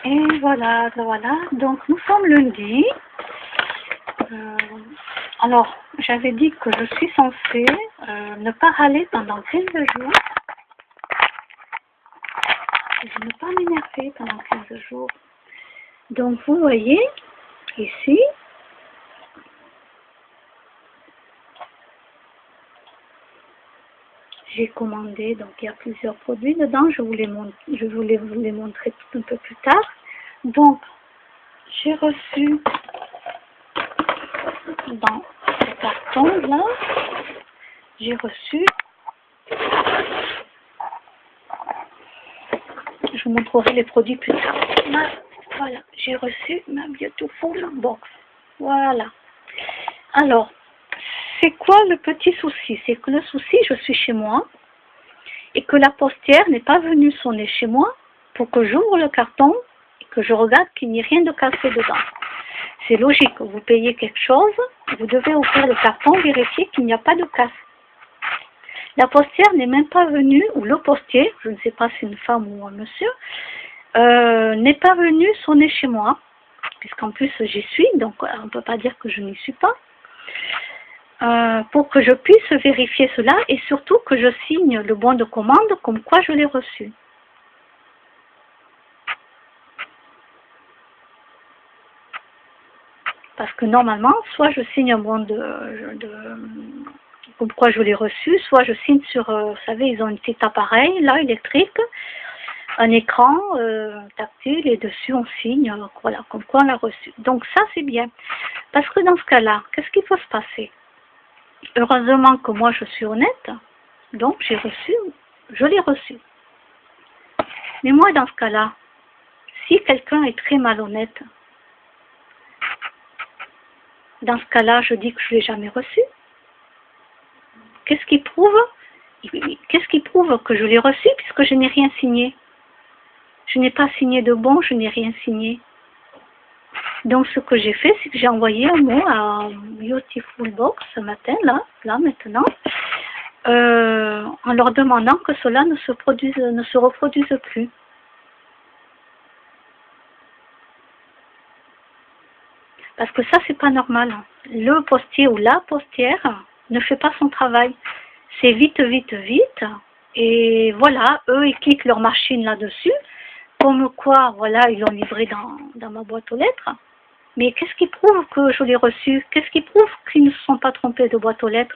Et voilà, voilà. Donc nous sommes lundi. Alors, j'avais dit que je suis censée ne pas râler pendant 15 jours. Je ne pas m'énerver pendant 15 jours. Donc vous voyez, ici, j'ai commandé, donc il y a plusieurs produits dedans, je voulais vous les montrer un peu plus tard. Donc, j'ai reçu dans ce carton là, j'ai reçu, je vous montrerai les produits plus tard. Voilà, j'ai reçu ma Beautiful Box. Voilà. Alors, c'est quoi le petit souci? C'est que le souci, je suis chez moi et que la postière n'est pas venue sonner chez moi pour que j'ouvre le carton et que je regarde qu'il n'y ait rien de cassé dedans. C'est logique, vous payez quelque chose, vous devez ouvrir le carton, vérifier qu'il n'y a pas de casse. La postière n'est même pas venue, ou le postier, je ne sais pas si c'est une femme ou un monsieur, n'est pas venu sonner chez moi, puisqu'en plus j'y suis, donc on ne peut pas dire que je n'y suis pas, pour que je puisse vérifier cela et surtout que je signe le bon de commande comme quoi je l'ai reçu. Parce que normalement, soit je signe un bon comme quoi je l'ai reçu, soit je signe sur, vous savez, ils ont un petit appareil là électrique, un écran tactile et dessus on signe, voilà, comme quoi on l'a reçu. Donc ça c'est bien, parce que dans ce cas-là, qu'est-ce qui peut se passer? Heureusement que moi je suis honnête, donc j'ai reçu, je l'ai reçu. Mais moi dans ce cas-là, si quelqu'un est très malhonnête, dans ce cas-là, je dis que je ne l'ai jamais reçu. Qu'est-ce qui prouve que je l'ai reçu puisque je n'ai rien signé? Je n'ai pas signé de bon, je n'ai rien signé. Donc ce que j'ai fait, c'est que j'ai envoyé un mot à Beautiful Box ce matin, là maintenant, en leur demandant que cela ne se reproduise plus. Parce que ça, c'est pas normal. Le postier ou la postière ne fait pas son travail. C'est vite. Et voilà, eux, ils cliquent leur machine là-dessus. Comme quoi, voilà, ils l'ont livré dans ma boîte aux lettres. Mais qu'est-ce qui prouve que je l'ai reçu? Qu'est-ce qui prouve qu'ils ne se sont pas trompés de boîte aux lettres?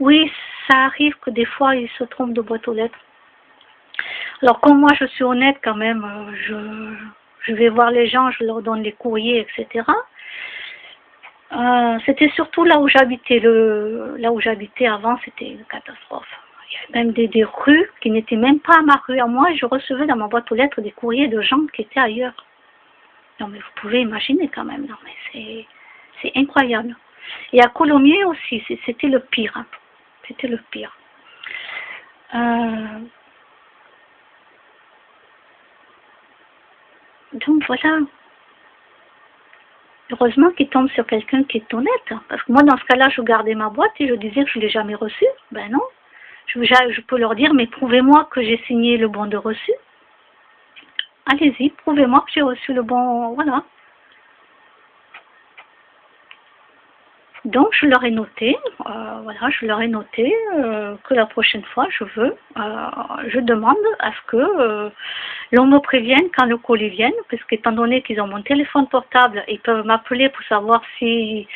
Oui, ça arrive que des fois, ils se trompent de boîte aux lettres. Alors, comme moi, je suis honnête quand même, je vais voir les gens, je leur donne les courriers, etc. C'était surtout là où j'habitais. Là où j'habitais avant, c'était une catastrophe. Il y avait même des rues qui n'étaient même pas à ma rue à moi. Et je recevais dans ma boîte aux lettres des courriers de gens qui étaient ailleurs. Non mais vous pouvez imaginer quand même. Non mais c'est incroyable. Et à Colomiers aussi, c'était le pire. C'était le pire. Donc voilà. Heureusement qu'il tombe sur quelqu'un qui est honnête. Parce que moi, dans ce cas-là, je gardais ma boîte et je disais que je ne l'ai jamais reçue. Ben non. Je peux leur dire, mais prouvez-moi que j'ai signé le bon de reçu. Allez-y, prouvez-moi que j'ai reçu le bon. Voilà. Donc, je leur ai noté, que la prochaine fois, je demande à ce que l'on me prévienne quand le colis vienne, parce qu'étant donné qu'ils ont mon téléphone portable, ils peuvent m'appeler pour savoir si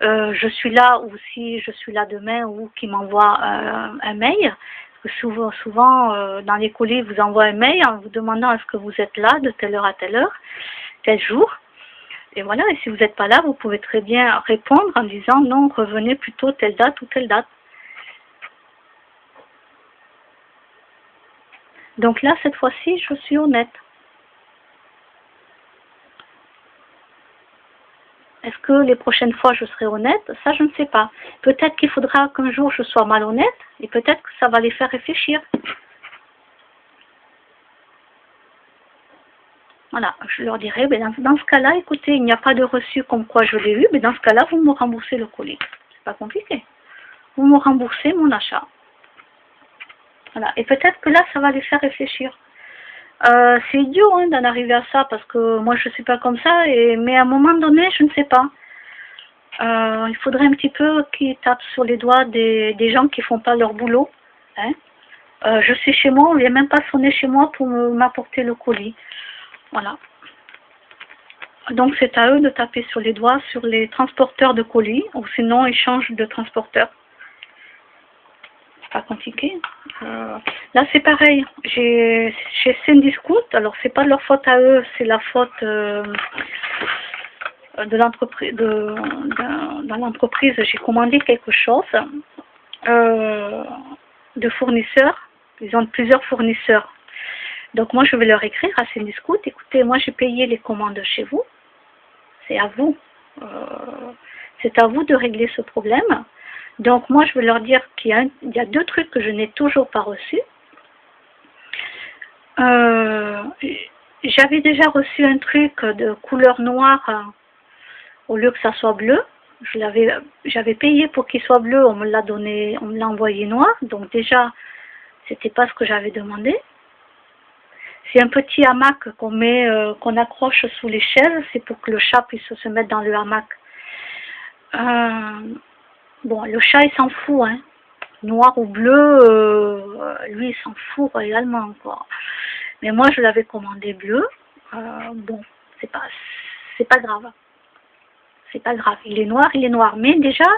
je suis là ou si je suis là demain ou qu'ils m'envoient un mail. Parce que souvent dans les colis, ils vous envoient un mail en vous demandant est-ce que vous êtes là de telle heure à telle heure, tel jour. Et voilà, et si vous n'êtes pas là, vous pouvez très bien répondre en disant non, revenez plutôt telle date ou telle date. Donc là, cette fois-ci, je suis honnête. Est-ce que les prochaines fois, je serai honnête? Ça, je ne sais pas. Peut-être qu'il faudra qu'un jour, je sois malhonnête et peut-être que ça va les faire réfléchir. Voilà, je leur dirai, ben dans ce cas-là, écoutez, il n'y a pas de reçu comme quoi je l'ai eu, mais dans ce cas-là, vous me remboursez le colis. C'est pas compliqué. Vous me remboursez mon achat. Voilà, et peut-être que là, ça va les faire réfléchir. C'est idiot hein, d'en arriver à ça parce que moi je suis pas comme ça, mais à un moment donné, je ne sais pas. Il faudrait un petit peu qu'ils tapent sur les doigts des gens qui font pas leur boulot. Hein. Je suis chez moi, on vient même pas sonner chez moi pour m'apporter le colis. Voilà. Donc c'est à eux de taper sur les doigts sur les transporteurs de colis, ou sinon ils changent de transporteur. C'est pas compliqué. Là c'est pareil, chez Cdiscount, alors c'est pas de leur faute à eux, c'est la faute de l'entreprise. Dans l'entreprise, j'ai commandé quelque chose de fournisseurs. Ils ont plusieurs fournisseurs. Donc moi je vais leur écrire à Cdiscount, écoutez, moi j'ai payé les commandes chez vous. C'est à vous. C'est à vous de régler ce problème. Donc moi, je vais leur dire qu'il y a deux trucs que je n'ai toujours pas reçus. J'avais déjà reçu un truc de couleur noire au lieu que ça soit bleu. J'avais payé pour qu'il soit bleu, on me l'a donné, on me l'a envoyé noir. Donc déjà, c'était pas ce que j'avais demandé. C'est un petit hamac qu'on accroche sous les chaises, c'est pour que le chat puisse se mettre dans le hamac. Bon, le chat il s'en fout, hein. Noir ou bleu, lui il s'en fout réellement, quoi. Mais moi je l'avais commandé bleu. Bon, c'est pas grave. C'est pas grave. Il est noir. Mais déjà,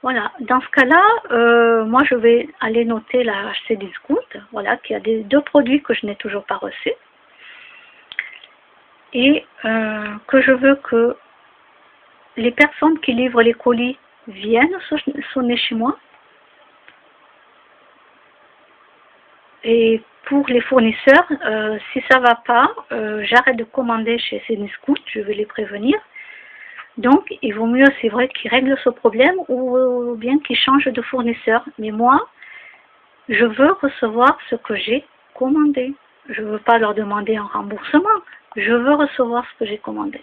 voilà, dans ce cas-là, moi je vais aller noter la Cdiscount, voilà, qu'il y a deux produits que je n'ai toujours pas reçus. Et que je veux que les personnes qui livrent les colis viennent sonner chez moi. Et pour les fournisseurs, si ça ne va pas, j'arrête de commander chez Cdiscount, je vais les prévenir. Donc, il vaut mieux, c'est vrai, qu'ils règlent ce problème ou bien qu'ils changent de fournisseur. Mais moi, je veux recevoir ce que j'ai commandé. Je ne veux pas leur demander un remboursement. Je veux recevoir ce que j'ai commandé.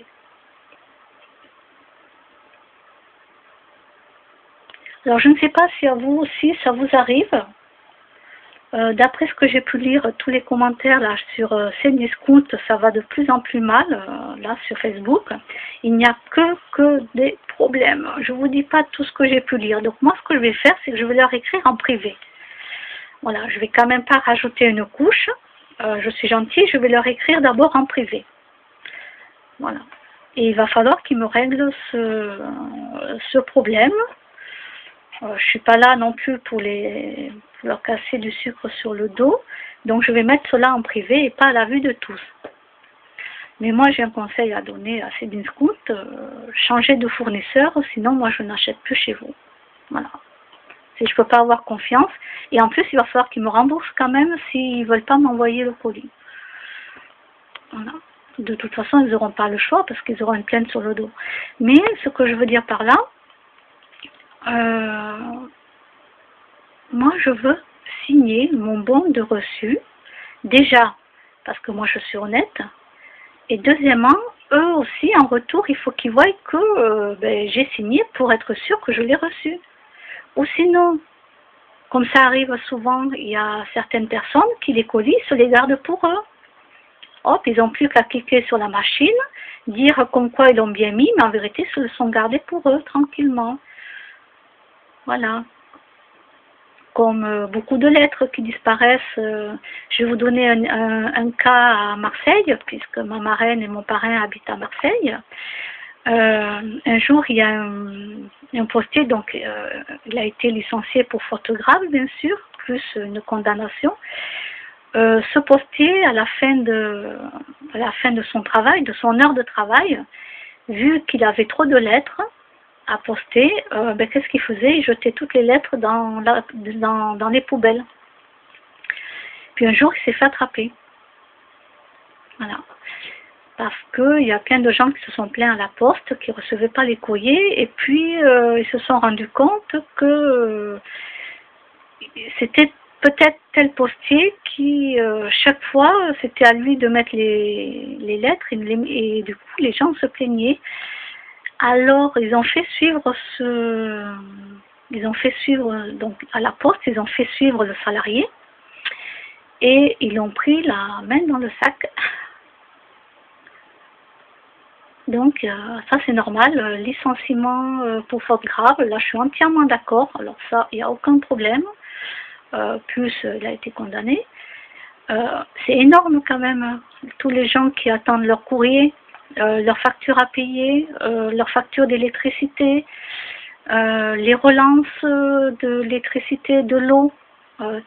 Alors, je ne sais pas si à vous aussi, ça vous arrive. D'après ce que j'ai pu lire, tous les commentaires là sur Cdiscount, ça va de plus en plus mal, là sur Facebook. Il n'y a que des problèmes. Je ne vous dis pas tout ce que j'ai pu lire. Donc moi, ce que je vais faire, c'est que je vais leur écrire en privé. Voilà, je ne vais quand même pas rajouter une couche. Je suis gentille, je vais leur écrire d'abord en privé. Voilà. Et il va falloir qu'ils me règlent ce problème. Je ne suis pas là non plus pour leur casser du sucre sur le dos. Donc je vais mettre cela en privé et pas à la vue de tous. Mais moi j'ai un conseil à donner à Cdiscount, changer de fournisseur, sinon moi je n'achète plus chez vous. Voilà. Si je ne peux pas avoir confiance. Et en plus il va falloir qu'ils me remboursent quand même s'ils ne veulent pas m'envoyer le colis. Voilà. De toute façon ils n'auront pas le choix parce qu'ils auront une plainte sur le dos. Mais ce que je veux dire par là, moi je veux signer mon bon de reçu, déjà parce que moi je suis honnête, et deuxièmement, eux aussi en retour il faut qu'ils voient que j'ai signé pour être sûr que je l'ai reçu. Ou sinon, comme ça arrive souvent, il y a certaines personnes qui les colis se les gardent pour eux. Hop, ils n'ont plus qu'à cliquer sur la machine, dire comme quoi ils l'ont bien mis, mais en vérité ils se le sont gardés pour eux tranquillement. Voilà. Comme beaucoup de lettres qui disparaissent. Je vais vous donner un cas à Marseille, puisque ma marraine et mon parrain habitent à Marseille. Un jour, il y a un postier, donc il a été licencié pour faute grave, bien sûr, plus une condamnation. Ce postier, à la fin de son travail, de son heure de travail, vu qu'il avait trop de lettres à poster, qu'est-ce qu'il faisait? Il jetait toutes les lettres dans les poubelles. Puis un jour, il s'est fait attraper. Voilà. Parce qu'il y a plein de gens qui se sont plaints à la poste, qui ne recevaient pas les courriers, et puis ils se sont rendus compte que c'était peut-être tel postier qui, chaque fois, c'était à lui de mettre les lettres, et du coup, les gens se plaignaient. Alors, ils ont fait suivre donc à la poste, ils ont fait suivre le salarié. et ils ont pris la main dans le sac. Donc ça c'est normal, licenciement pour faute grave, là je suis entièrement d'accord, alors ça il n'y a aucun problème, plus il a été condamné. C'est énorme quand même, tous les gens qui attendent leur courrier, leur facture à payer, leur facture d'électricité, les relances de l'électricité, de l'eau,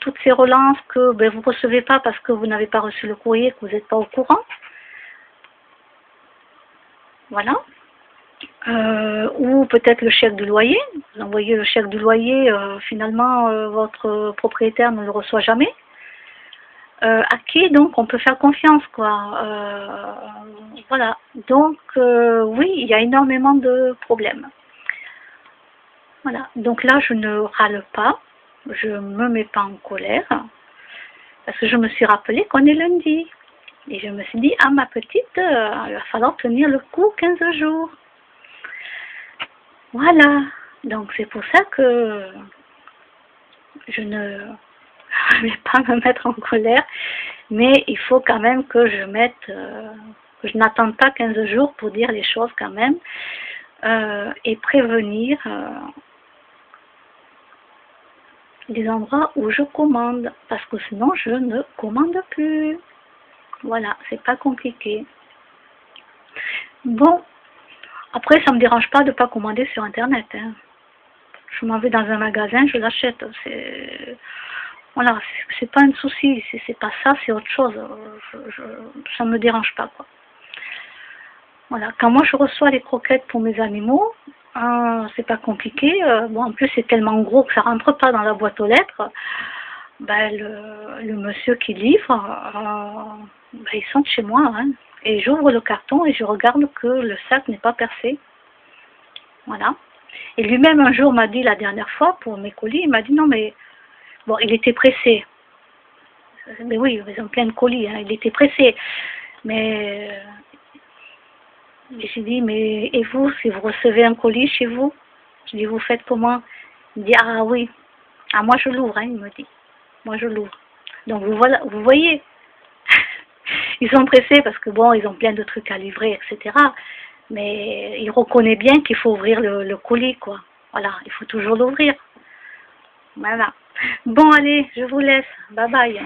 toutes ces relances que vous ne recevez pas parce que vous n'avez pas reçu le courrier, que vous n'êtes pas au courant. Voilà. Ou peut-être le chèque du loyer. Vous envoyez le chèque du loyer, finalement votre propriétaire ne le reçoit jamais. À qui donc on peut faire confiance, quoi. Voilà. Donc oui, il y a énormément de problèmes. Voilà. Donc là, je ne râle pas, je ne me mets pas en colère, parce que je me suis rappelé qu'on est lundi. Et je me suis dit, ah ma petite, il va falloir tenir le coup 15 jours. Voilà. Donc c'est pour ça que je ne vais pas me mettre en colère, mais il faut quand même que je mette, que je n'attende pas 15 jours pour dire les choses quand même, et prévenir les endroits où je commande, parce que sinon je ne commande plus. Voilà, c'est pas compliqué. Bon, après ça me dérange pas de pas commander sur internet, hein. Je m'en vais dans un magasin, je l'achète. Voilà, c'est pas un souci, c'est pas ça, c'est autre chose. Ça me dérange pas, quoi. Voilà, quand moi je reçois les croquettes pour mes animaux, c'est pas compliqué. Bon, en plus c'est tellement gros que ça rentre pas dans la boîte aux lettres. Le monsieur qui livre, il sonne chez moi, hein, et j'ouvre le carton et je regarde que le sac n'est pas percé. Voilà. Et lui-même un jour m'a dit, la dernière fois pour mes colis, il m'a dit non mais bon, il était pressé. Mais oui, ils ont plein de colis, hein, il était pressé. Mais j'ai dit, mais et vous, si vous recevez un colis chez vous, je dis, vous faites comment? Il dit, ah oui, ah moi je l'ouvre, hein, il me dit. Moi je l'ouvre. Donc voilà, vous voyez, ils sont pressés parce que bon, ils ont plein de trucs à livrer, etc. Mais ils reconnaissent bien qu'il faut ouvrir le colis, quoi. Voilà, il faut toujours l'ouvrir. Voilà. Bon, allez, je vous laisse. Bye bye.